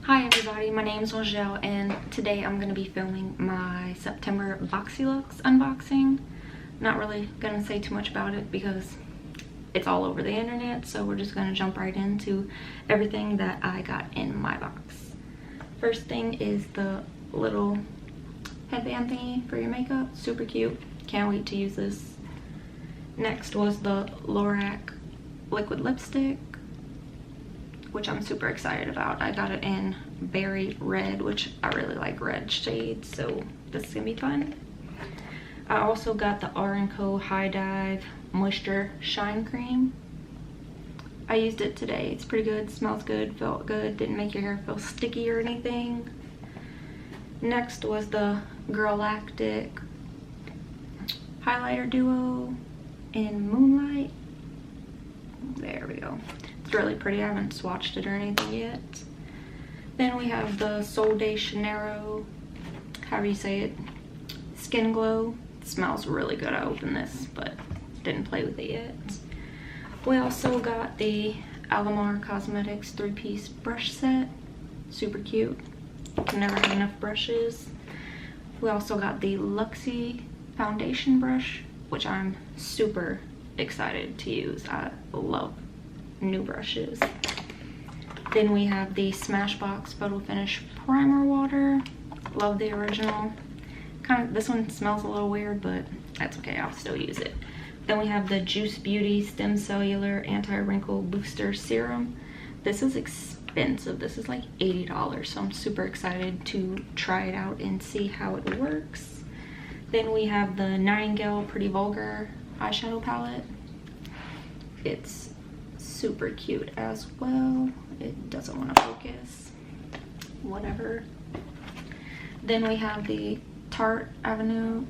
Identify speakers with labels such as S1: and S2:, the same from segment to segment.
S1: Hi everybody, my name is Angel and today I'm going to be filming my September Boxyluxe unboxing. Not really going to say too much about it because it's all over the internet, so we're just going to jump right into everything that I got in my box. First thing is the little headband thingy for your makeup. Super cute. Can't wait to use this. Next was the Lorac liquid lipstick, which I'm super excited about. I got it in berry red, which I really like red shades, so this is gonna be fun. I also got the r+co High Dive Moisture Shine Cream. I used it today. It's pretty good, smells good, felt good, didn't make your hair feel sticky or anything. Next was the Galactic Highlighter Duo in Moonlight. There we go. It's really pretty. I haven't swatched it or anything yet. Then we have the Sol de Janeiro, however you say it, Skin Glow. It smells really good. I opened this, but didn't play with it yet. We also got the Alamar Cosmetics 3-piece brush set. Super cute. Can never have enough brushes. We also got the Luxie foundation brush, which I'm super excited to use. I love new brushes. Then we have the Smashbox Photo Finish Primer Water. Love the original. This one smells a little weird, but that's okay, I'll still use it. Then we have the Juice Beauty Stem Cellular Anti-Wrinkle Booster Serum. This is expensive. This is like $80, so I'm super excited to try it out and see how it works. Then we have the Nightingale Pretty Vulgar eyeshadow palette. It's super cute as well. It doesn't want to focus. Whatever. Then we have the Tarte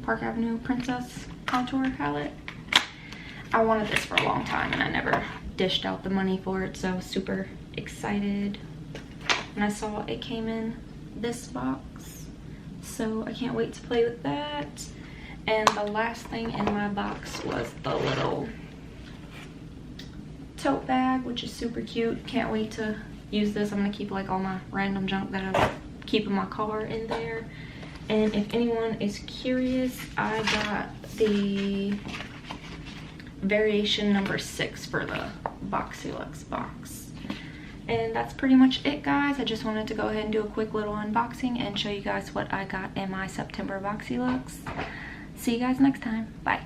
S1: Park Avenue Princess Contour Palette. I wanted this for a long time and I never dished out the money for it, so super excited. And I saw it came in this box, so I can't wait to play with that. And the last thing in my box was the little tote bag, which is super cute. Can't wait to use this. I'm gonna keep like all my random junk that I keep in my car in there. And if anyone is curious, I got the variation number 6 for the Boxyluxe box. And that's pretty much it, guys. I just wanted to go ahead and do a quick little unboxing and show you guys what I got in my September Boxyluxe. See you guys next time. Bye.